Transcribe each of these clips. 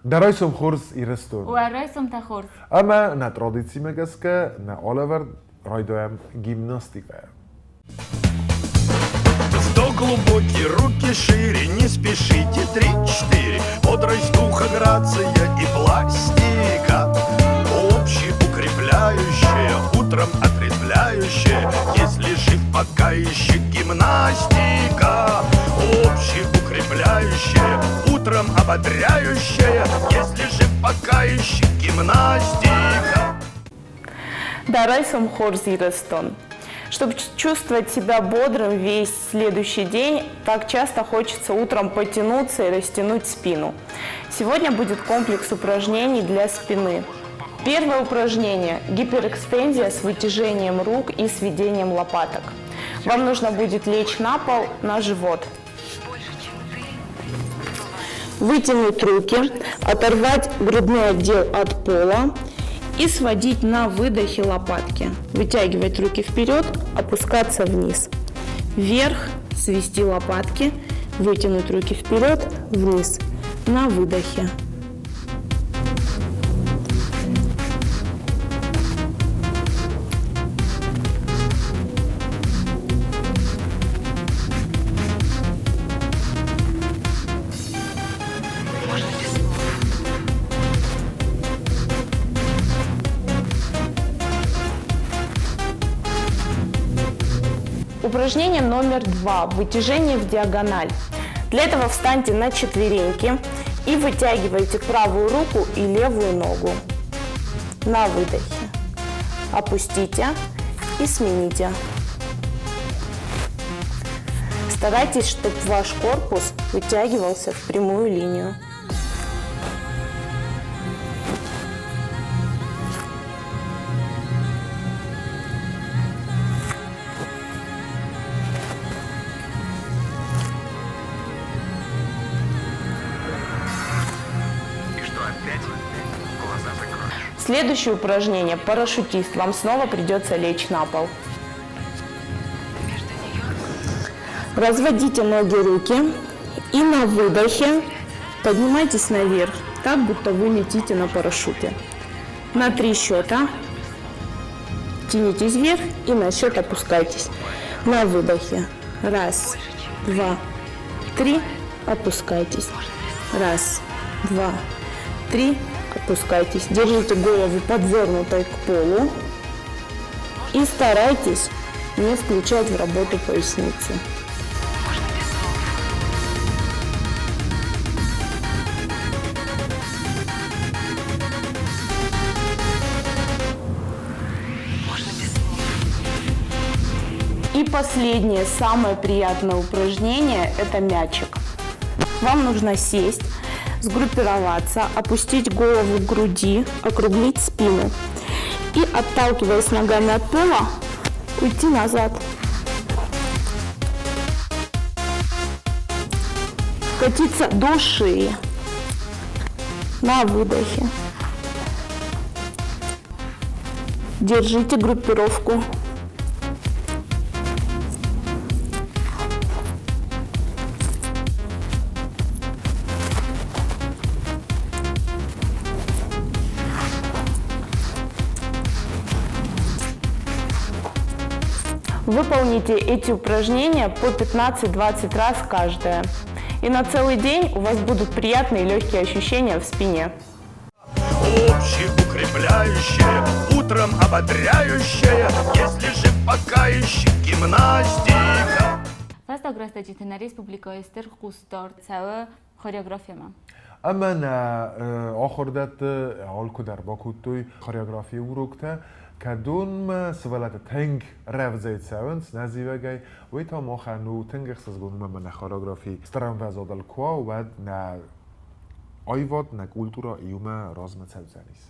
Darojsom churs ireston. Uarojsom ta churs. Ama na tradici megaska na Oliver rajdojem gimnastika. 100 глубокие, руки шире, не спешите, 3-4. Бодрость духа, грация и пластика. Общеукрепляющая, утром отрезвляющая, если жив пока еще гимнастика. Общеукрепляющая, утром ободряющая, если жив пока еще гимнастика. Даройсом хорс ирестон. Чтобы чувствовать себя бодрым весь следующий день, так часто хочется утром потянуться и растянуть спину. Сегодня будет комплекс упражнений для спины. Первое упражнение – гиперэкстензия с вытяжением рук и сведением лопаток. Вам нужно будет лечь на пол, на живот. Вытянуть руки, оторвать грудной отдел от пола и сводить на выдохе лопатки. Вытягивать руки вперед, опускаться вниз. Вверх, свести лопатки, вытянуть руки вперед, вниз. На выдохе. Упражнение номер 2. Вытяжение в диагональ. Для этого встаньте на четвереньки и вытягивайте правую руку и левую ногу. На выдохе. Опустите и смените. Старайтесь, чтобы ваш корпус вытягивался в прямую линию. Следующее упражнение – парашютист. Вам снова придется лечь на пол. Разводите ноги, руки и на выдохе поднимайтесь наверх, так будто вы летите на парашюте. На 3 счета тянитесь вверх и на счет опускайтесь. На выдохе. 1, 2, 3. Опускайтесь. 1, 2, 3. Опускайтесь. Держите голову подвернутой к полу и старайтесь не включать в работу поясницы. И последнее, самое приятное упражнение – это мячик. Вам нужно сесть, сгруппироваться, опустить голову к груди, округлить спину и, отталкиваясь ногами от пола, уйти назад. Катиться до шеи. На выдохе. Держите группировку. Выполните эти упражнения по 15-20 раз каждое. И на целый день у вас будут приятные легкие ощущения в спине. Общеукрепляющая, утром ободряющая, если же пока еще гимнастика. Вас агростачите на республику Эстер Хустор хореографияма. Ama na oxirdat olku dar bakutuy xoreografiya urukta kadun svalat teng ravzaytsavans nazivagay wita moxanu tengxsaz gunma na xoreografi staram vazodal kwa wad na ayvad na kultura iuma rozmacavzanis.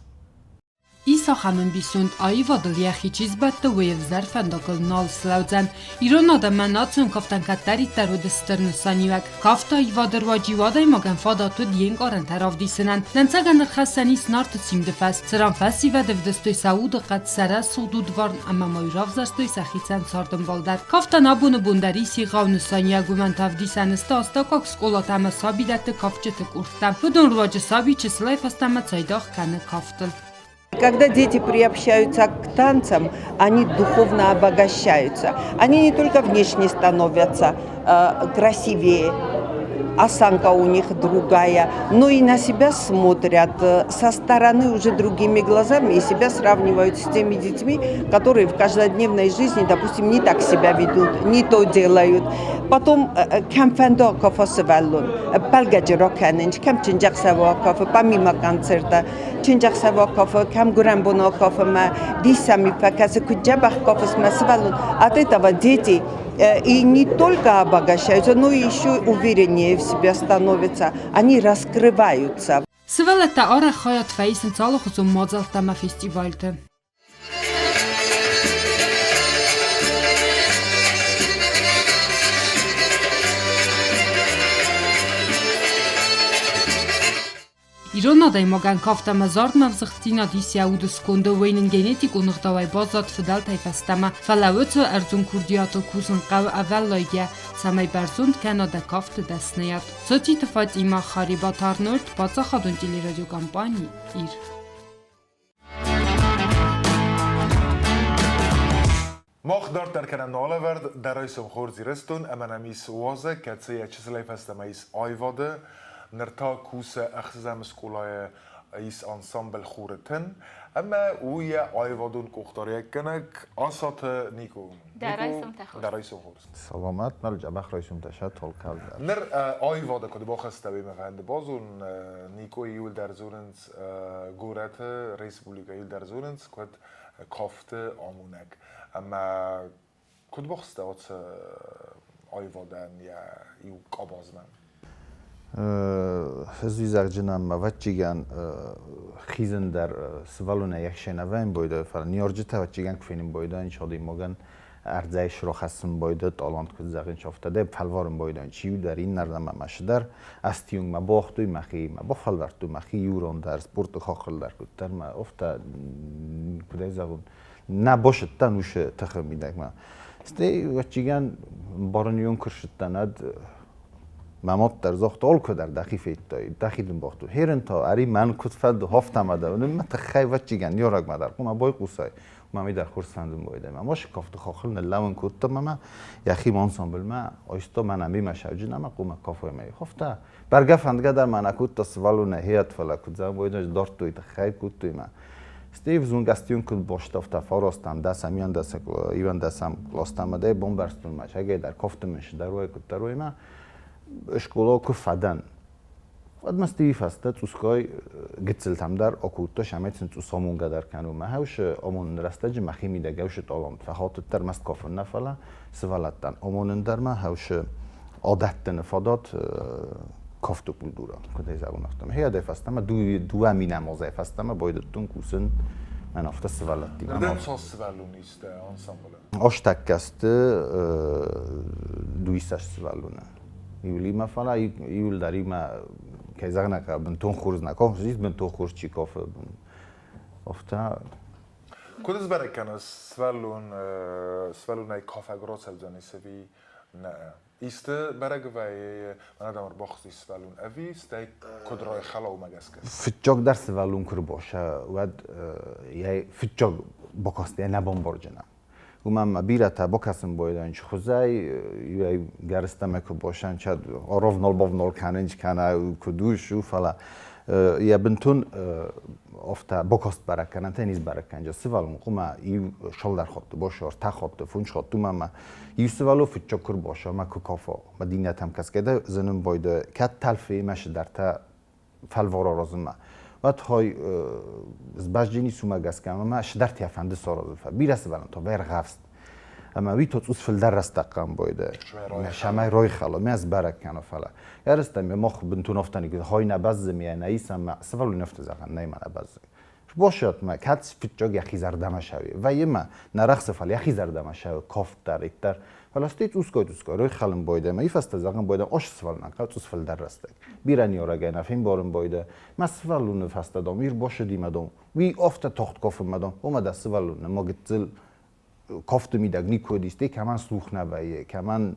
Isa xanım bisund ayı vadıl yaxi çizbəttə vev zərfəndaqıl nal slavzən. İronada mənatın kaftan kattari tərud stırnısanivək. Kafta ivadır va civaday magan fadatı diyen qaran tərafdisinin. Nənsəgənir xəssəni snartı simdi fəs. Sıran fəsi və devdəstoy saudu qat sərə sudu dvarn amma mayrav zərstoy səxicən sardım baldar. Kafta nabunu bundari si qavnısaniya güvən tavdisən istasta kak skolat əmə sabidətə kafçıtı kurttam. Budun ruvacı sabi çislay fəstəmə çaydaq kəni kaftıl. Когда дети приобщаются к танцам, они духовно обогащаются. Они не только внешне становятся красивее, осанка у них другая, но и на себя смотрят со стороны уже другими глазами и себя сравнивают с теми детьми, которые в каждодневной жизни, допустим, не так себя ведут, не то делают. Потом кемфендо кофосвеллун, палгаджироканинч, кемчинджаксавокоф, помимо концерта, чинджаксавокоф, камгурамбунокоф, дисами факасы куджабахкоф, от этого дети и не только обогащаются, но и еще увереннее в себя становятся. Они раскрываются. Свелетə ara xayat fəisin çalıq uzun mozaltama festivaldə. İronaday mogan kaftama zardnav zıxtina disya udus konda weynin genetik unuqdavay bazat fidal tayfastama falawıtı erzun kurdiyatı kuzun qav avvallayga samay berzund Kanada kaftı desneyat. Soti tıfat ima xaribat Arnold batsa xadun teleradyo kampani ir. Moch در کنن آلورد درای سمخور زیرستون امنامیس وازه کتسیه چیزلی فستمایس آیواده نرتا کوسه اخزم سکولای ایس انسامبل خورتن اما اوی آیوادون کختاریه کنک آسات نیکو درای سمخور سلامت مال جبخ رایسوم تشد طول کل نر آیواده کدی باخسته بیم فهند بازون نیکو یول در زورنز گورت ریسپولیکا یول در زورنز کد کافت آمونک اما کد باخسته آت آیوادن یا یو قابازمن حزبی زغجنم موچیگن خیزن در سوالونه یک شنویم بایده فعلا نیارجه توچیگن کفینیم بایده این شادی مگن ارزش رو خستم بایده تالانت کد زغین شافتده فلوارم بایده چیو در این نردم مشدر استیونگ ما باختوی مخی ما بافالورتو مخی یوران در سپورت خاخل در کدتر ما افتا کدای زغون نباشد تنوش تخمیدک ما استی وچیگن بارنیون کرشتند مامات در زخت آل که در دخیفه دخیدم باختو هرن تا اری من کد فد هفت آمده و من تخیل و چیگن یارگ مادر ما بای قصای ما می در خورس فندم بایده ما باش کافت خاخل نلون کد تا ما یخی مانسامبل ما آیستا من امی مشاوجی نما قوم کافه می هفته برگه فندگه در من کد تا سوالو نهیت فلا کد زن بایده دارت توی تخیل کد توی ما استیو زون گستیون کد باشت افت فاراستم دست میان دست ایوان دستم لاستم ده بمبرستون ماش اگه در کافت منش در روی کد در روی ما اشکالا که فدن ود مستی فسته توسکای گتسلتم در آکوتا شمیتن تو سامون قدر کنو ما هوش آمون رستج مخی میده گوش تالام فخاطر تر مست کافر نفلا سوالتن آمون در ما هوش عادت نفادات کافتو پول دورا کدای زبون افتم هی ادای فستم دو امی نمازه فستم بایدتون کوسن من افته سوالتی ندم ساز سوالو نیست انسامبله آشتک است دویستش سوالونه یولی ما فعلا یول داری ما که زغنا که بنتون خورز نکاف زیست بنتون خورز چی کافه افتا کدس برای کنه سوالون ای کافه گرات سلزانی سوی نه ایست برای گوی من ادامر باختی سوالون اوی است ای کدرای خلاو مگس کس فتجاگ در سوالون کر باشه ود یه فتجاگ باکاسته نبام برجنم و من بیرته با کسیم باید اینچ خوزای یه گرستم که باشن چند آراف نال باف نال کننج کنه کدوش و فلا یه بنتون افته با کاست برکنن تنیز برکنجا سوالم قوما یه شال در خاطر باشه تا خاطر فونش خاطر من یه سوالو فتچکر باشه ما که کافا مدینت هم کس کده زنم باید کت تلفی مش در تا فلوارا رازم وقت های زباجینی سوما گس کم ما شدر تیافنده سارا زفه بیرس برن تا بیر غفست اما وی تو فل در رستقم بایده شمای رای خلا می از برک کنه فلا یارستم ما خب بنتون افتانی که های نباز میه نیستم سوالو نفت زخن نه من نباز باشد ما کات فیتچاگ یخی زردم شوی و یه ما نرخص فعل یخی زردم شوی کافت در ایتر فلسطین اوسکای روی خالم بایده ما ایفست زاغن بایده آش سوال نکات اوس فل در رسته بیرانی آرگای نفیم بارم بایده ما سوالون فست دام ویر باشه دیمدام وی آفت تخت کافم مدام اومد سوالون ما گتزل کافت میدگنی کودیسته که من سوخ نبایه که من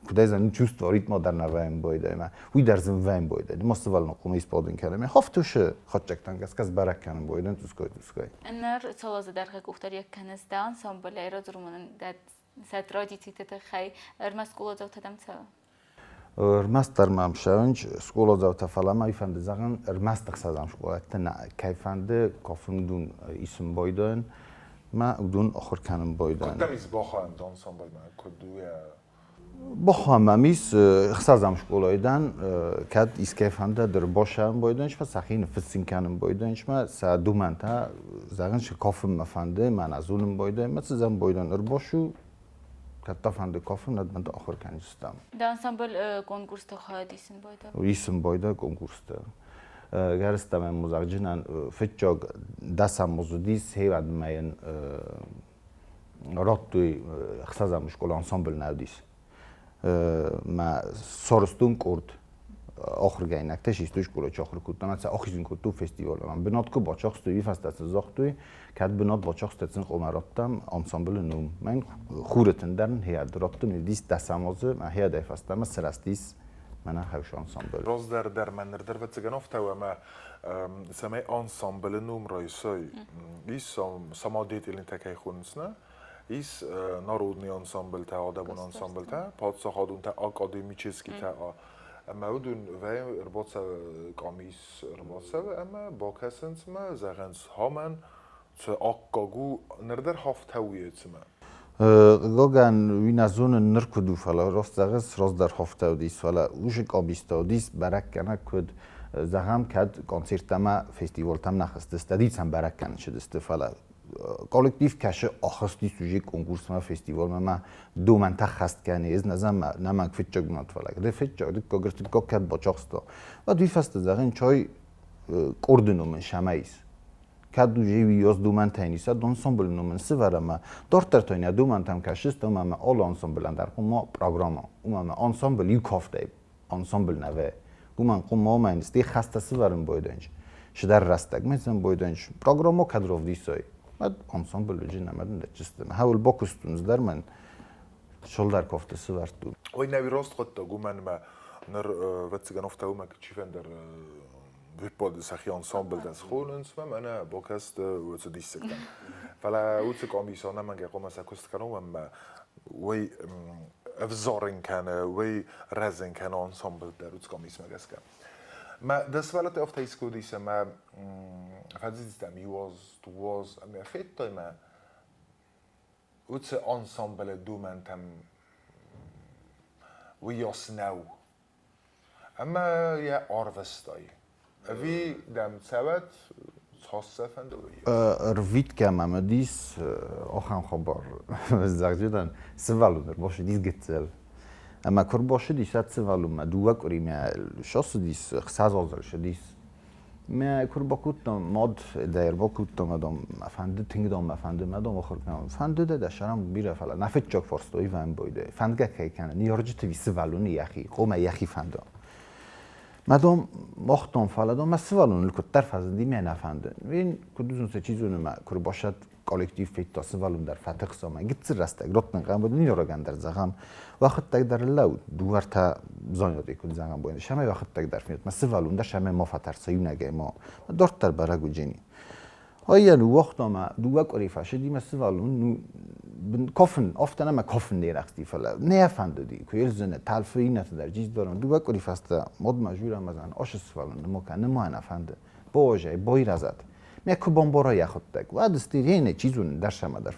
کدای زنی چوست وارد ما در نوایم بایده ما وی در زن وایم بایده ما سوال نقوم ایسپادن کردم هفتوش خودچکتن کس برک کنم بایدن توسکای انر سالازه در خیلی گفتار یک کنسته انسامبل ایراد رومانن داد سترادی تیت خی ارمس کولا زاو تدم تا ارمستر مامشانج سکولا زاو تفعله ما ایفند زغن ارمستر سازم شکولا تنا کیفنده کافم دون اسم بایدن ما دون آخر کنم بایدن کدام از باخوام دانسامبل ما کدوی بخوام میس خسازم شکولایدن کد اسکیفنده در باشم بایدنش و سخین فسین کنم بایدنش ما سه منطقه زغنش کافم مفنده من از اونم بایده مثل زم بایدن باشو کتا فنده کافم ندمند آخر کنیستم دانسامبل کنکورس تو خواهد ایسن بایده ایسم بایده کنکورس ده گرستم مزاجنان فتجاگ دستم مزودیس هیواد میان راتوی خسازم شکول انسامبل نودیس ما سرستون کرد آخر گینک تشیست توش کلا چاخر کردن مثلا آخرین کرد تو فستیوال من بنات که باچاقس توی فست از زاختوی کد بنات باچاقس تسن قمراتم انسامبل نوم من خورتن درن هیاد راتم دیس دستمازه من هیاد فستم سرستیس من هاوش انسامبل روز در من در وقتی گفته و ما سمای انسامبل نوم رئیسای ایس سمادیت ایلین تکی خونسنا ایس نارودنی انسامبل تا آدمون انسامبل تا پادشاه خودون تا آکادمیچسکی تا اما ودون وی ارباط کامیس ارباط اما با کسانس ما زغنس همان چه آکاگو نردر هفتهویت ما گاگن وی نزون نرکدو فلا راست زغس راست در هفته دیس فلا اوش کابیستا دیس برک کنه کد زغم کد کنسرت ما فستیوال تام نخست استادیت هم برک کنه شد استفالا کالکتیف کشه آخستی سوژه کنکورس ما فستیوال ما دو منطقه خست کنه از نظام نمک فیتچاگ بنات فلا ده فیتچاگ ده کاغرتی کد باچاقستا و دوی فست زغن چای کردنو من شمایس کد دو جیوی یاز دو منطقه نیست دانسامبل نو من سواره ما دارتر تاینه دو منطقه کشست و ما آل انسامبل در ما پروگرام ما انسامبل یو کافته انسامبل نوه گمان قوم ما منستی خسته سوارم بایدنج شدر رستگ مثلا بایدنج پروگرامو کدروف دیسای من انسامبل جی نمیدونم چیستم هول باکستونز در من شلدر کافته سوارت دو وی نوی راست خود تا گمان ما نر وقتی گفته و ما کچیفن در ویپاد سخی انسامبل دست خوننس ما من باکست وقت دیستم فلا وقت کامیسانه من گفتم مثلا کست کنم و وی افزارن کنه وی رزن کنه انسامبل در وقت کامیس مگس کنه ما دست ولات افته ایسکو دیسه ما فضیدستم تو واز اما فیت تای ما وقت انسامبل دو منتم ویاس نو اما یه آروستای اوی دم سبت خاصه فنده روید که مامدیس آخرین خبر زاغجدن سوالو باشه دیس گتزل اما کار باشه دیس سوالو ما دو کاری ما شاس دیس خساز آزرش دیس ما کار باکوتم ماد دایر باکوتم ادم فنده تینگدام فنده مدام آخر کنم فنده ده شرم بیره فلا نفت چاک فرستوی وام بایده فنده که کنه نیارجی توی سوالو نیاخی قوم یخی فنده مدام وقتم فلادم مسئولون الکتر فازدی می نفهمن. وین کدوم سه چیزونه ما کر باشد کالکتیف فیت تاسوالون در فتح سامان گیت راسته گرفتن قام بدونی یارگان در زغم وقت تگ در لود دوار تا زانیاتی کد زغم باید شما وقت تگ در فیت مسئولون در شما ما فتر سیون نگه ما دارتر برای گوجینی آیا نو وقت ما دوار کاری فشدی مسئولون کافن افتادم ما کافن نیرختی فلا نه فهمیدی که یلزنه تلفی نه در چیز دارم دوباره کاری فسته مد مجبورم مثلا آشس فلان نمکنه ما نفهمده باشه بایی رزد میکو بمبارای خود تک و دستیری نه چیزون در شما در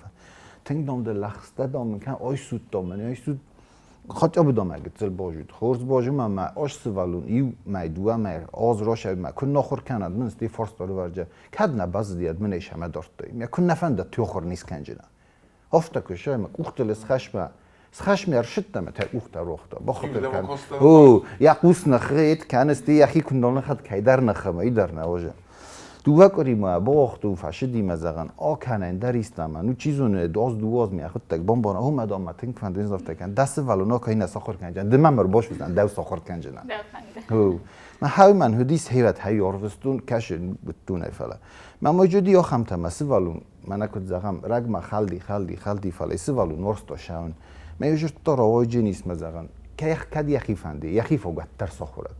تنگ دام در لخسته دام کن آی سود دام آی سود خاطر ابدام اگه تل باجود خورز باجم ما آش سوالون ایو میدوام ما آز راش ما کن نخور کند من استی فرست داره ورجه کد نباز دیاد من ایش همه دارته میکن نفهمده تو خور نیست کنجنا هفته کشای ما اختلاس خشم ارشد دم تا اخت روخته بخاطر کن او یا قوس نخرید کانستی یخی کندان خد کی در نخمه ای در نواجه دوکاری ما باخت و فشدی مزگان آکنن در ایستم نو چیزونه دوز میخواد تک بمبارا هم مدام متن کندن زفت کن دست ولونا که این ساخر کنجن دم مر باش بزن دو ساخر کنجن هو ما هاي من هديس هيرت هاي يورفستون كاش بتون فلا ما موجودي أخم تماس والون ما نكود زغم رقم خالدي فلا يسوالون نورستو شاون ما يوجد تراوي جنيس مزغن كيخ كد يخي فندي يخي فوق ترس خورد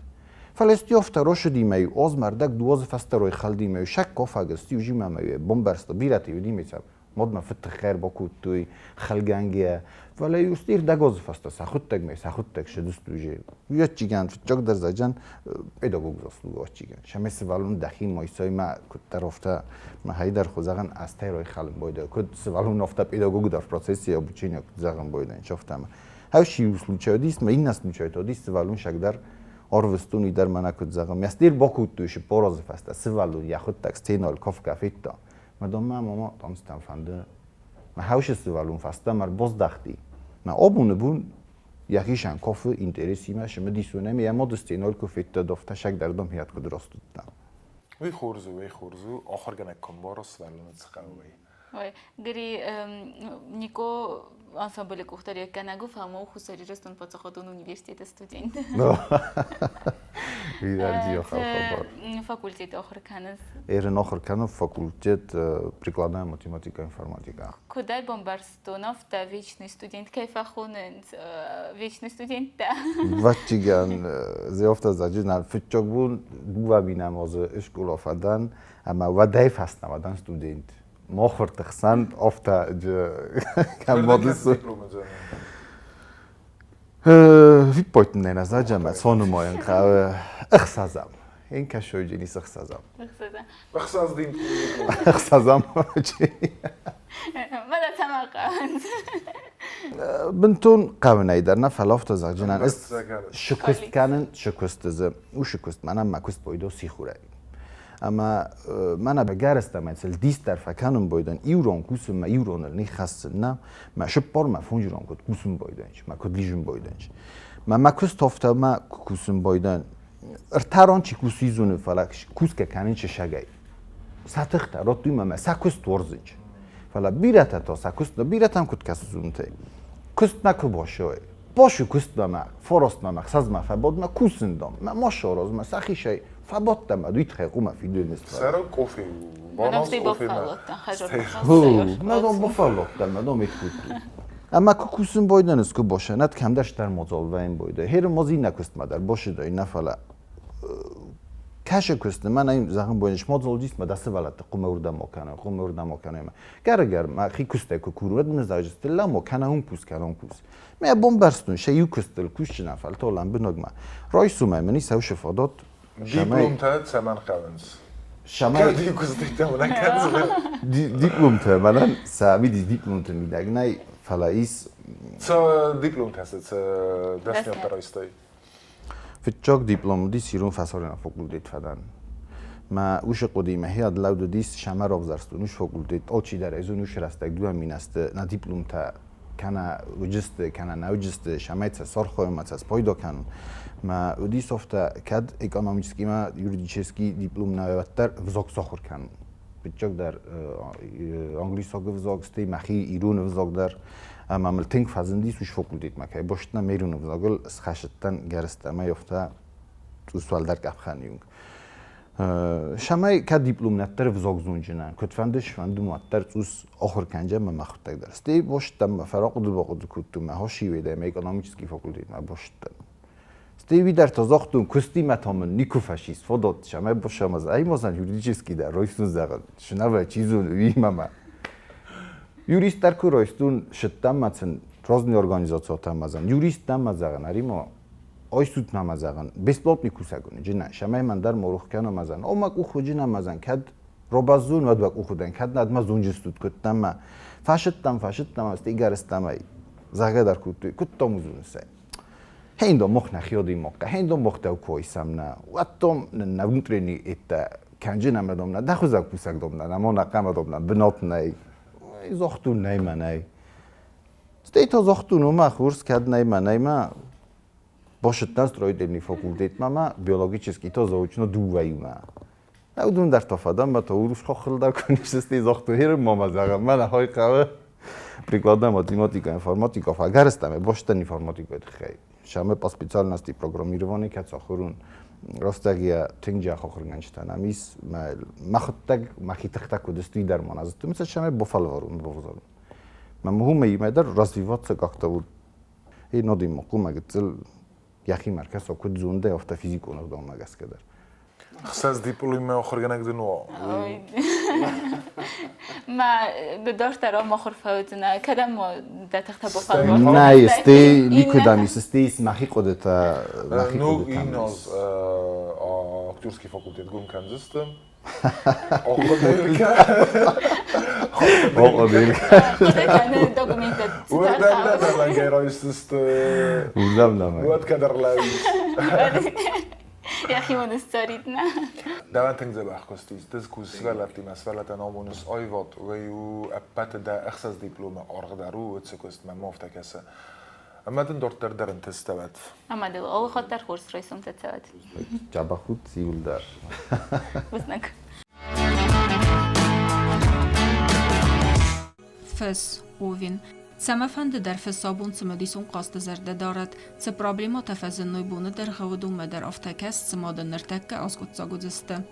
فلسطي افترا شدی می از مردک دوز فستروی خالدی می شک کافگستی وجی می بمبارست بیراتی ودی میشم مد ما فت خیر بکوت توی خلگانگیه ولی یوستیر دگوز فست سخت تگ می سخت تگ شدست وجی یاد چیگان فجاق در زجان پیداگوگ زاسلو وات چیگان شمس والون دخیل مایسای ما کد طرفتا ما هیدر خوزگان استروی خالم بوده کد سوالون افتا پیداگوگ در پروسسی ابوچینیا کد زغم بوده انشافتم هاوشی وصلو چادیست ما این نسل چادیست والون شکدار Orvestuni در مناکت زغم میستیر باکوت تویش پاراز فسته سوالو یخود تکستینال کاف کافیتا مدام ماما تامستم فنده ما هاوش سوالون فسته مر باز دختی ما آبونه بون یکیشان کافه اینترسی ما شما دیسونه می اما دستینال کافیتا دفته شک در دم هیات کد راست دادم وی خورزو آخر گنه کمبارو سوالون تسخوی وای گری نیکو ansambl kuhtaria kanagu famo khusari restun patsakhodun universitet student. Видарди خبر. Факультет آخر کنز. ایران آخر کنم факультет прикладная математика информатика. Куда бомбарстонов та вечный студент кайфа хунен вечный студент та. Вачиган زیافت زاجن فچوک بون دو بینم از اشکول آفدن اما ودای فست نمادن student. ماخر تخسند افتا کم مدرس وی پایت نه نزاجم سانو ماین خواه اخسازم این کشوی جنی اخسازم اخسازم چی ماذا تماقند بنتون قوانای در نفل افتا زاجنان است شکست کنن شکست زم او شکست منم مکست بایدو سیخوره اما من بگرستم مثل دیست در فکنم بایدن ایران کوسم ما ایران نی خاص نه ما شپار ما فونجران کد کوسم بایدنش ما کد لیجم بایدنش ما کوست افتا ما کوسم بایدن ارتران چی کوسی زونه فلکش کوس که کنین چه شگای ساتخت رات دوی ما ساکوست ورزنج فلا بیرت تا ساکوست بیرتم کد کس زونته کوست نکو باشه کوست ما فراست ما ساز ما فباد ما کوسندم ما ماشاءالله ما سخیشای فبات ما دویت خیلی ما فیدیو نیست. سر کافی. نفتی بافالات خجالت. مدام بافالات مدام ایتکوتی. اما کوسن بایدن است که باشه نت کم داشت در مزال و این بایده. هر مازی نکست مادر باشه دای نفعله. کاش کست من این زخم بایدش مزال جیست ما دست ولات قوم وردا ماکنه ما. گر ما خی کسته که کورد مزاجست لا ماکنه هم کوس. ما بمبارستون شیو کستل کوش نفعل تولم بنگم. رایسو منی سو شفادات دیپلم تا سمن خوانس. شمای دیگه نکنز. دیپلم تا منن سعیدی دیپلم تا میدگنای فلایس. چه دیپلم هست؟ چه دستیار پرایستی؟ فیچاک دیپلم دی سیرون فسارنا فاکولتیت فدان. ما اوش قدیمه هیاد لود دیس شمار آبزارستونش فاکولتیت آچی در ازونوش راستگ دو مینست نه دیپلم تا کنه وجست کنه نوجست شمایت سر خواهم از پایدا کنن. ما ودیس افتا کد اکونومیسکی ما یوریدیچسکی دیپلم نویتر وزاق ساخر کنن. بچک در انگلیس ها وزاق ستی مخی ایران وزاق در اما ملتنگ فازندی سوش فاکولتیت مکه باشتن میرون وزاقل خشتن گرست ما یافته تو سوال در کفخانیونگ. شمای کد دیپلم نتر وزاق زونجنن کد فندش فندم نتر توس آخر کنجه ما مخوطه درست. دی باشتم فراق دو باقود کتوم هاشی ویده ما اکونومیسکی فاکولتیت ما باشتن. استیوی در تازاختون کستی متامن نیکو فاشیست فداد شما باشم از ای مازن یوریدیچسکی در رایستون زغل شنوه چیزون وی ماما یوریست در کو رایستون شتم متن رازنی ارگانیزاسیون تام مازن یوریست تام مازن اریما آیسوت نام مازن بسپلات میکوسگونه جنه شما من در مروخ کنم مازن او مک او خودی مازن کد روبازون ود وک او خودن کد ند مازون جستود کتم ما فاشتم است ایگرستم ای زغه در کت موزون سه هندو مخ نخیادی مکه هندو مختو کویسم نه وقتم نگونترینی ایت کنجی نمیدم نه دخوزک پوسک دم نه نمان نکم دم نه بنات نه زاختون نه منای استیت زاختون ما خورس کد نه منای ما باشد نستروید نی فاکولتیت ما بیولوژیچسکی تا زاوچنا دو ویوما نودون در تفادم با تو روش خال در کنیش استی زاختو هیر ماما زاغ من های قوه پریکلاده ماتماتیکا انفرماتیکا فگر استمه باشتن انفرماتیکا خیلی شامه پس بیچال نستی پروگرامیروانی که ساخرون راستگی تنجا خورگنشتن امیس ما خطک ما خیتخت کدستی در منازت مثل شامه بفالوارون بفضلون من مهمه در رازیوات ساخته بود این نادی مقوم گتل یخی مرکز و کد زونده افت فیزیکو نقدام مگس کدر خصاص دیپلوم آخرگانک دنوا ما داشت را ما خرفاوتنا کدام ما دتخت بفالوار نه استی لیکودامیس استی اسمحی قدرت Ну и нас актерский факультет гумканзыстым. خودتان دکومنت Уверден на геройствост. Uzam dame. Вот кадрлавис. یا خیمون استاریدنا Даван тензебах костис. Дискус велати нас велата намунус айват ويو أبت دا أخصص دبلومة أرغدارو وتسكوست ما مفتكسة. أما دندور تردرن تستوت. اما دل اول خاطر خورس رئیسم تتساعد جابا خود سیول در بسنك فس اوین سمفند در فسابون سمدیسون قاست زرده دارد سه پرابلیمات فزنوی بونه در خودومه در افتکست سمادن نرتک از گذسته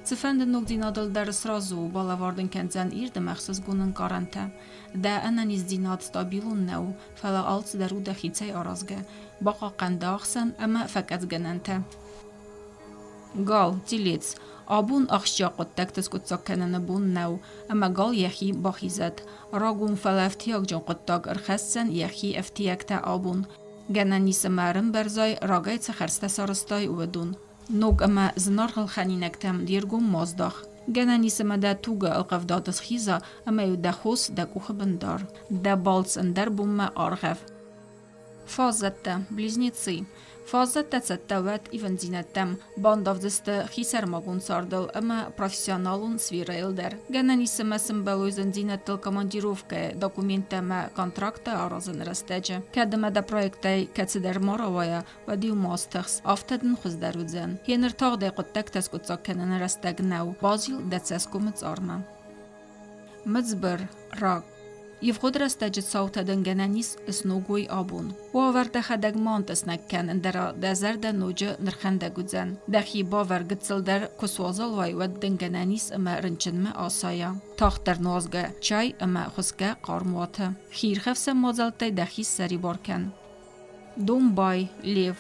سفند نقدینادل در سرازو بالاواردن کنزن ایرد مخصوص گونن کارنته ده انانیز دیناد ستابیلون نو فلا آلت درو دخیچه آرازگه باقا قنداخسن اما فکت گننته گال تیلیتس آبون اخشیا قدک تسکت کنن بون نو اما گال یخی باخیزد راگون فلا افتیاق جن قدک ارخستن یخی افتیاق تا آبون گننیس مرم برزای راگای تخرست سارستای ودون نوگ اما زنارغل خانینکتم دیرگون مازداخ گننیس مده توگه القفدادس خیزا اما یو دخوص دکوخ بندار ده بالس اندر بوم آرغف فازده بلیزنیتسی فازده تتوت ایون زینتم بانداف دسته خیسر مگون ساردل اما پروفیسیونالون سویرایل در گننیس مسم بلویزن زینتل کماندیروفکه دکومنتم کنترکت آرازن رستجه کدمه ده پرویکتای کسی در ماراوایا و دیو ماستخس آفتدن خوز درودزن هینر تاغ ده قدتک تسکت ساکنن رستگ نو بازیل ده تسکو متزارمه مزبر راگ يفقد رستجد صوت دنجنانيس اسنوغوي آبون وآورده خدق مانتس نکن در دزر ده نوجه نرخنده گودزن دخی باور گتسل در کسوازل وای و دنجنانيس اما رنچن ما آسایا تاخت در نوزگه چای اما خسگه قارمواته خیر خفس مازلته دخی سری بارکن دومبای لیو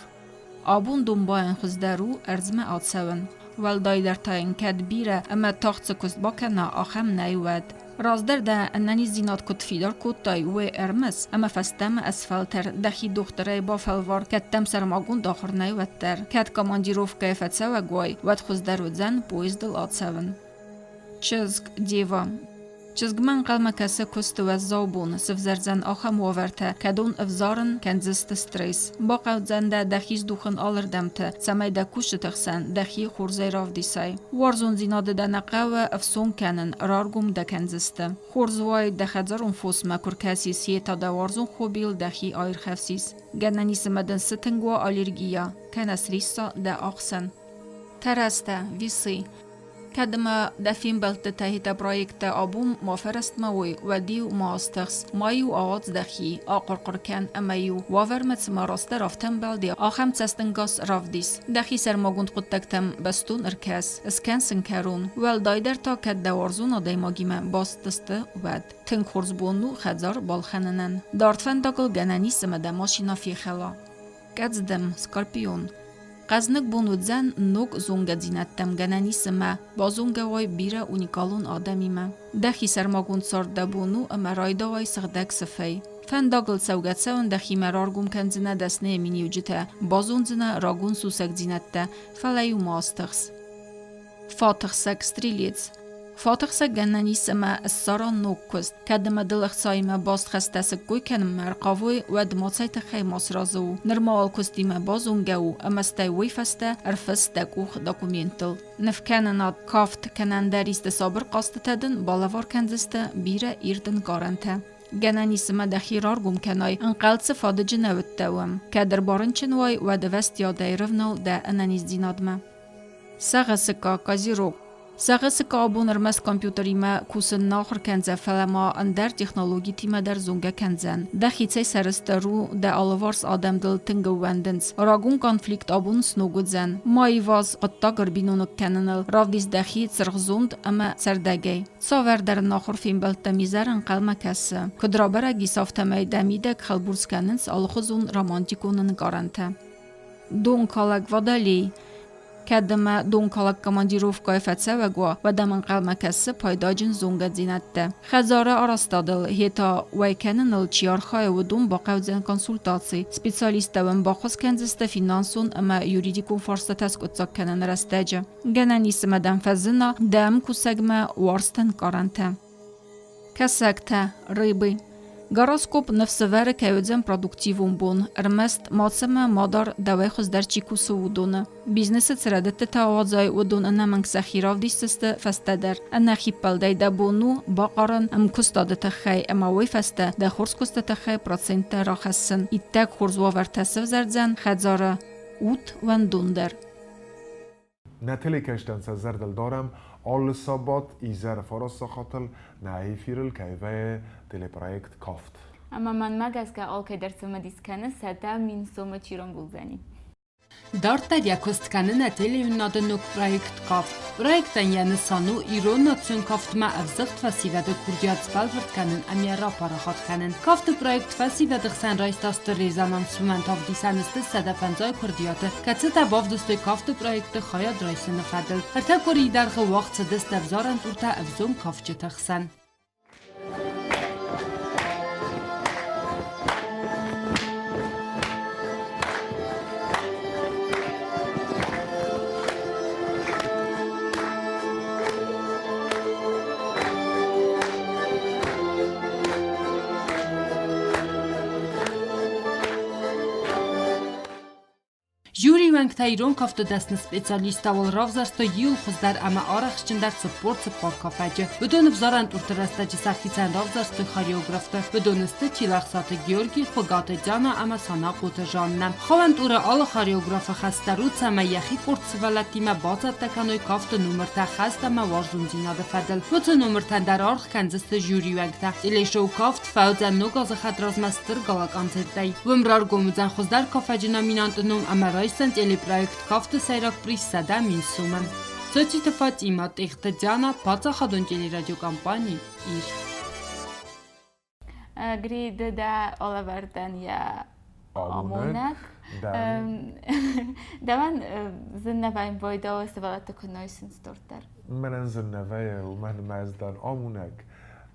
آبون دومباین خزدرو ارزم آتسون والدای در تاین کد بیره اما تاخت سکست باکنه آخم نیود رازدر ده اننی زینات کت فیدار کتای و ارمس اما فستم اسفلتر دخی دختره با فلوار کتم سرماگون داخر نیودتر کت کاماندیروف که فتسا و گوی ود خزدر و زن پویزدل آتسون چزگ دیوا چزگ من قلمه کسه کست و زابون سفزرزن آخم وورته کدون افزارن کنزست ستریس با قود زنده دخیز دوخن آلردمته سمی ده کشت تخسن دخی خورزی راف دیسای وارزون زیناده ده نقوه افسون کنن رارگوم ده کنزسته خورزوای ده خدزارون فوس مکر کسی سیه تا ده وارزون خوبیل دخی آیر خفسیس گننیس مدن ستنگوا آلرگیا کنسریسا ده آخسن ترسته ویسی کدما دفیم بلت تهیت پرویکت آبوم مافرست موی و دیو ماستخس مایو آواز دخی آقرقر کن امایو واورمت ماراست رافتم بلدی آخم تستنگاس رافدیس دخی سرماگوند خود تکتم بستون ارکس اسکن سنکرون ول دایدر تا کد دوارزون آدای ماگیمه باستست ود تنگ خورز بونو خدزار بالخننن دارتفن داگل گننی سمده ماشینا فی خلا گزدم سکارپیون قزنک بونودزن نوک زونگه زینتم گننیس ما با زونگه وای بیره اونیکالون آدمی ما دخی سرماگون سارده بونو اما رایده وای سخدک سفی فن داگل سوگت سون دخی مرارگون کنزنه دسنه مینیو جته بازونزنه راگون سوسک زینته فلیو ماستخس فاتخسک ستریلیتس فاتخسک گننیس ما الساران نوک کست کدما دلخ سایما باست خستسک گوی کنم مرقاوی و دماڅای خی ماسرازو نرمال کستیما بازونگو اما ستی وی فسته ارفس دکوخ داکومنتل نفکننات کافت کنندریست صابر قاست تدن بالاوار کنزسته بیره ایردن گارنته گننیس ما دخی رارگوم کنای انقلت سفاده جنوت دوم که در بارنچن وای و دوست یاده رونال ده انانیز دینادمه سغسکا کازیروک Սաղեսը կաբուն ըրմես կոմպյուտերի մը կուսն նախր կենձե ֆելեմա ընդեր տեխնոլոգի թիմը դեր զունգը կենձեն։ Դախիցե սերստերու դե ալվարս ադեմ դլ տնգը վենդենց։ Ռագուն կոնֆլիկտ աբուն սնուգուձեն։ Մայվազ ղտտա գրբինունը կեննել։ Ռավդիս դախի ծրղզունդ ըմը ծերդագե։ Ծավեր դեր նախր ֆիմբել տեմիզեր ընկալմա կեսը։ Կդրաբերա գիսավտեմեի դեմիդեք խալբուրսկանենց ալխոզուն ռոմանտիկունը նկարանթը։ Դուն կալակ վադալի Կադմը դուն կալակ կոմանդիրովկայ ֆացավագո վադամն qalmakası paydacın zunga zinatdə. Xəzara arastadıl heta vaykanınıl çiyarxaya udun baqavzən konsultasi. Spesialistəvən baxız kəndistə finansun ama yuridikun farsta təskutsak kənən rastəcə. Gənən ismədən fəzina dəm kusəgmə varstən qarantə. Kəsəktə, rıbı. Гороскоп навсевere кеудзен продуктивум бун, рмест моцеме модар давай хуздерчи кусу удуна. Бизнесет средете таозай удун анаманг сахирав дистесте фестедер. Анна хиппалдай да буну бақаран амкустаде тахай амавай фесте да хурскусте тахай проценте рахасын. Иттек хурзва вертесев зердзен خزاره út вандундер. نتیلیکشتن سزردل دارم آل سابات ایزر فراس خاطل نهی فیرل که تلپرویکت کافت. اما من مگس که آل که در سومدیس کنه سده مین سوم چیرون بولزنی. Դարտեր յակոստկանն ատելի ունադնուկ պրոյեկտ կավ։ Պրոյեկտան յանսանու իրոնը ծունկավտմա ավզղտ վասիվադը կուրդյացվալ վրտկանն ամյարա պարախատկանն։ Կավտը պրոյեկտ վասիվադը խսան ռայստաստը ռեզանանցում են տավդիսանստը սադապանձայ կուրդյատը։ Կացետ աբավ դստոյ կավտը պրոյեկտը խայա դրայսը նխադլ։ Հրթակորի իդարղը վաղցը դստավզարան տուրտա ավզում կավճը խսան։ Juri Vanktairон կավտոդասնը սպեցալիստավոլ ռավզարստո յուլ խուզդար ամա արախշչնդար ծպորցը պարկավաջը։ Վդոնը վզարան տուրտրաստաջի սախիցան ռավզարստո խարիոգրավտը։ Վդոնըստը չիլախսատը գյորգի խոգատը ձանա ամա սանախոտը ժաննա։ Խավանտուրը ալը խարիոգրավը խաստարուց ամա յախի կորցվալատիմա բացատականոյ կավտը նումրտա խաստամա վարժունձինադը ֆադել։ Վոցը նումրտան դար արխ կանձստը Juri Vankta։ Իլեշոու կավտ ֆաուձան նոգազը խատրազմաստր գալական ձերտայ։ Վմրար գոմուձան խուզդար կավաջը նամինանտնում ամարայ Sunt teleproiect կավտը սայրակ պրիսսադա մինսումը։ Ծոչի տված իմա տեղտը ձանա բացա խադոն տելերադիոկամպանի իր։ Գրիդ դա Օլավերտան յա ամոնակ։ Դավան զննավային բոյդով սվալատը կնոյսին ստորտար։ من زنوه و من مزدان آمونک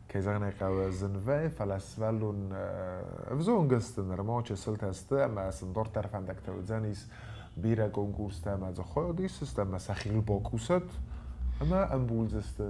که زنه قوه زنوه فلسولون افزون قستن رماچه سلت هسته اما سندور طرفندک توزنیس بیره گونگوسته اما از خودیس است اما سخیل باکوست اما امبولز است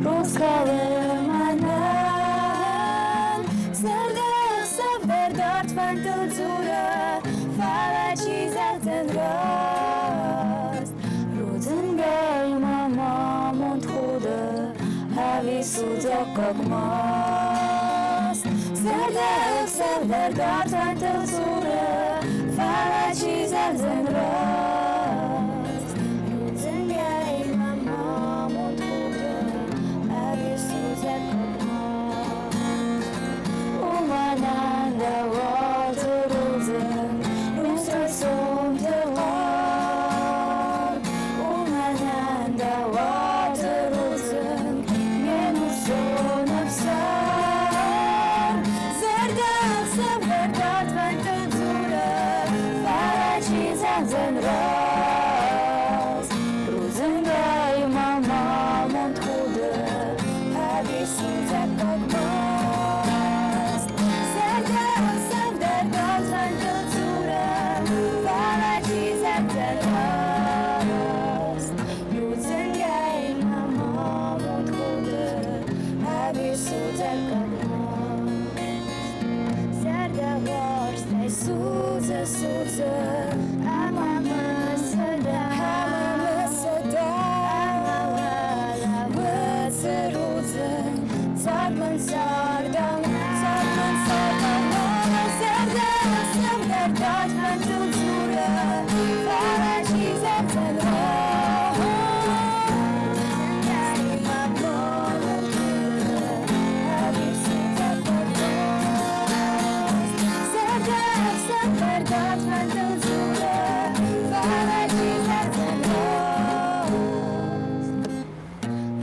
Русская мана высок, как мост. Сердце, сердце, гортань танцуя, фалачи зерзен рост. Людзенгей мама мунтуда, абисузя, как мост. Умананда ватерузен, русра сон телон. Умананда ватерузен, мену сон обсар. Зердах, север, гортань танцуя, фалачи зерзен рост. Людзенгей мама мунтуда, абисузя, как мост. Сердце, сердце, гортань танцуя, фалачи зерзен рост. Людзенгей мама мунтуда, абисузя, как мост. Сердце горстой судze, судze, а мама сада, выцерудze, царман сардам, сердце, сердце, гортань танцуя, фалачи зерзен рост. Людзенгей мама мунтуда, абисузя, как мост. Сердце, сердце, гортань танцуя, фалачи зерзен рост.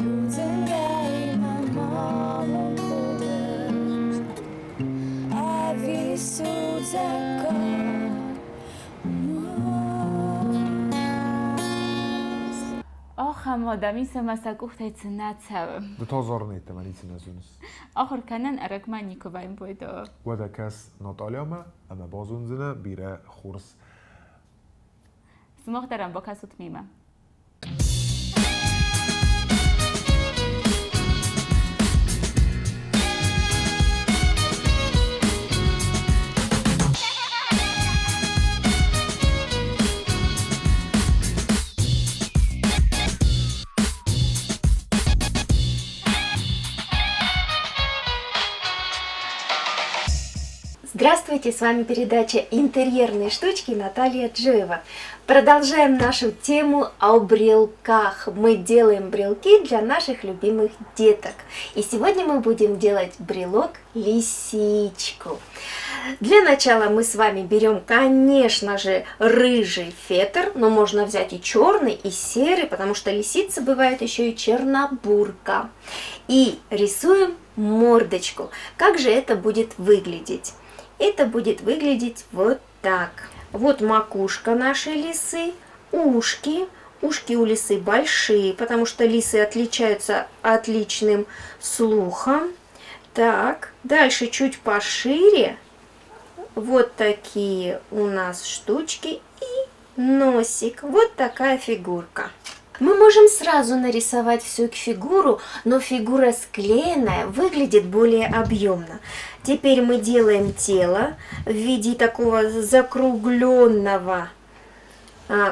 Людзенгей мама мунтуда, абисузя, как мост. آخر آدمی سمسکوخت نتسوه. ده تازارنيت تمانيتي نازونس. آخر کنن ارک من نیکو بایم بوده. وده كاس ناتاليا ما اما بازونزنا بيرا خورس. سماخ دارم با کسوت میمه. Здравствуйте, с вами передача «Интерьерные штучки» Наталья Джоева. Продолжаем нашу тему о брелках. Мы делаем брелки для наших любимых деток. И сегодня мы будем делать брелок-лисичку. Для начала мы с вами берем, конечно же, рыжий фетр, но можно взять и черный, и серый, потому что лисица бывает еще и чернобурка. И рисуем мордочку. Как же это будет выглядеть? Это будет выглядеть вот так. Вот макушка нашей лисы, ушки. Ушки у лисы большие, потому что лисы отличаются отличным слухом. Так, дальше чуть пошире. Вот такие у нас штучки и носик. Вот такая фигурка. Мы можем сразу нарисовать всю фигуру, но фигура склеенная выглядит более объемно. Теперь мы делаем тело в виде такого закругленного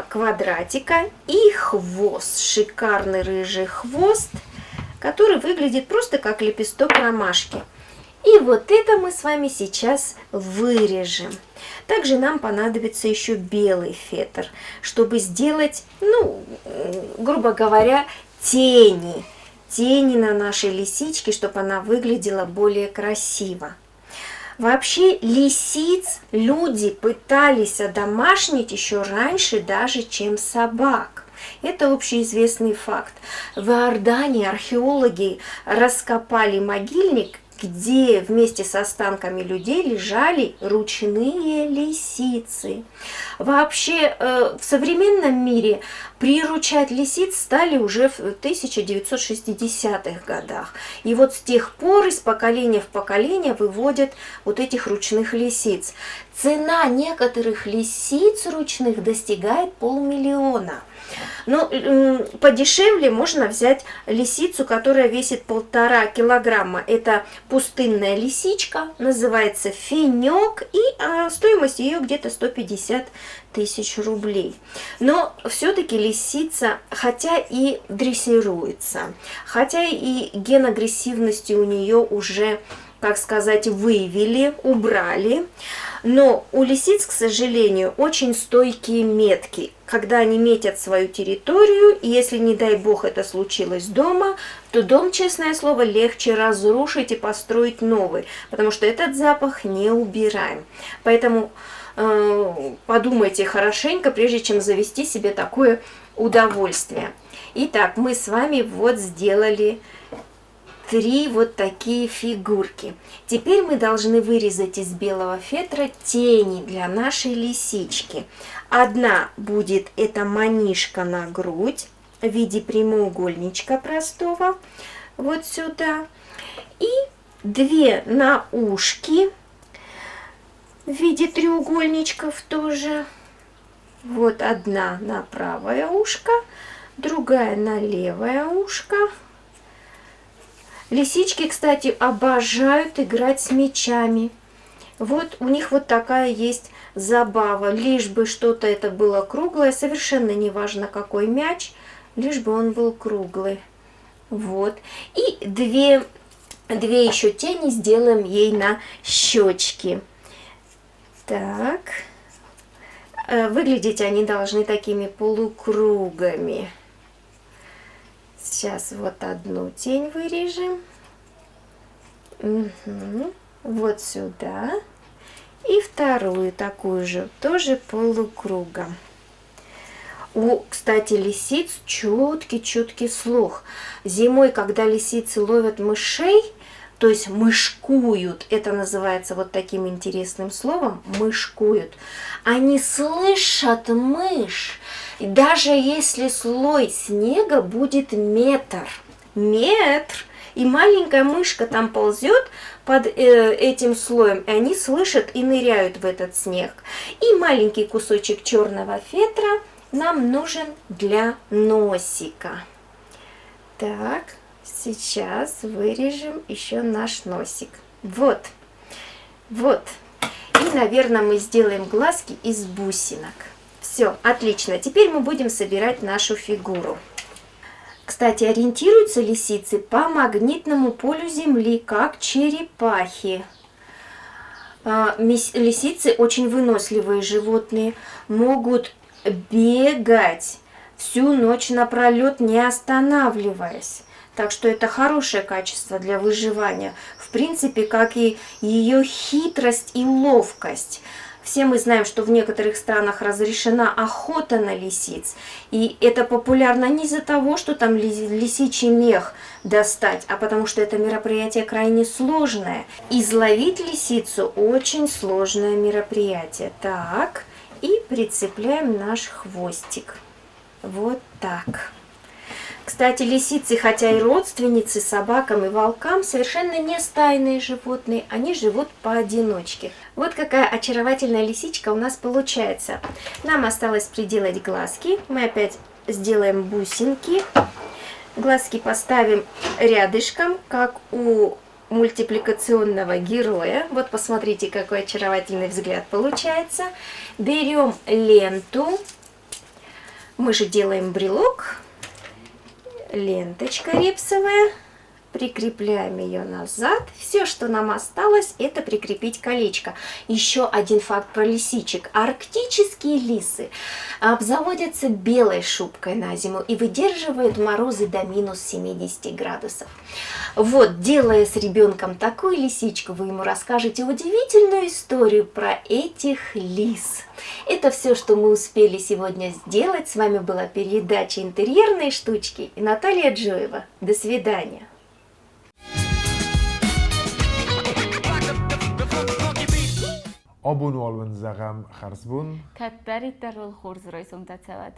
квадратика и хвост, шикарный рыжий хвост, который выглядит просто как лепесток ромашки. И вот это мы с вами сейчас вырежем. Также нам понадобится еще белый фетр, чтобы сделать, грубо говоря, тени на нашей лисичке, чтобы она выглядела более красиво. Вообще лисиц люди пытались одомашнить еще раньше даже, чем собак. Это общеизвестный факт. В Иордании археологи раскопали могильник, где вместе с останками людей лежали ручные лисицы. Вообще в современном мире приручать лисиц стали уже в 1960-х годах. И вот с тех пор из поколения в поколение выводят вот этих ручных лисиц. Цена некоторых лисиц ручных достигает 500 000. Но подешевле можно взять лисицу, которая весит 1,5 килограмма. Это пустынная лисичка, называется финек, и стоимость ее где-то 150 тысяч рублей. Но все-таки лисица, хотя и дрессируется, хотя и ген агрессивности у нее уже, как сказать, выявили, убрали, но у лисиц, к сожалению, очень стойкие метки. Когда они метят свою территорию, и если, не дай бог, это случилось дома, то дом, честное слово, легче разрушить и построить новый, потому что этот запах не убираем. Поэтому подумайте хорошенько, прежде чем завести себе такое удовольствие. Итак, мы с вами вот сделали 3 вот такие фигурки. Теперь мы должны вырезать из белого фетра тени для нашей лисички. Одна будет это манишка на грудь в виде прямоугольничка простого, вот сюда. И 2 на ушки в виде треугольничков тоже. Вот одна на правое ушко, другая на левое ушко. Лисички, кстати, обожают играть с мячами. Вот у них вот такая есть забава. Лишь бы что-то это было круглое, совершенно не важно какой мяч, лишь бы он был круглый. Вот. И 2 еще тени сделаем ей на щечки. Так. Выглядеть они должны такими полукругами. Сейчас вот одну тень вырежем. Угу. Вот сюда. И вторую такую же, тоже полукругом. Кстати, лисиц чуткий слух. Зимой, когда лисицы ловят мышей, то есть мышкуют, это называется вот таким интересным словом, мышкуют, они слышат мышь. И даже если слой снега будет метр, и маленькая мышка там ползет под этим слоем, и они слышат и ныряют в этот снег. И маленький кусочек черного фетра нам нужен для носика. Так, сейчас вырежем еще наш носик. Вот. И, наверное, мы сделаем глазки из бусинок. Все, отлично. Теперь мы будем собирать нашу фигуру. Кстати, ориентируются лисицы по магнитному полю Земли, как черепахи. Лисицы очень выносливые животные, могут бегать всю ночь напролет, не останавливаясь. Так что это хорошее качество для выживания. В принципе, как и ее хитрость и ловкость. Все мы знаем, что в некоторых странах разрешена охота на лисиц. И это популярно не из-за того, что там лисичий мех достать, а потому что это мероприятие крайне сложное. Изловить лисицу очень сложное мероприятие. Так, и прицепляем наш хвостик. Вот так. Кстати, лисицы, хотя и родственницы собакам и волкам, совершенно не стайные животные, они живут поодиночке. Вот какая очаровательная лисичка у нас получается. Нам осталось приделать глазки. Мы опять сделаем бусинки. Глазки поставим рядышком, как у мультипликационного героя. Вот посмотрите, какой очаровательный взгляд получается. Берем ленту. Мы же делаем брелок. Ленточка репсовая, прикрепляем ее назад. Все, что нам осталось, это прикрепить колечко. Еще один факт про лисичек. Арктические лисы обзаводятся белой шубкой на зиму и выдерживают морозы до минус 70 градусов. Вот, делая с ребенком такую лисичку, вы ему расскажете удивительную историю про этих лис. Это все, что мы успели сегодня сделать. С вами была передача «Интерьерные штучки» и Наталья Джоева. До свидания. Abunolun zagam kharsbun. Kattari tarul khurz roisum tatsavad.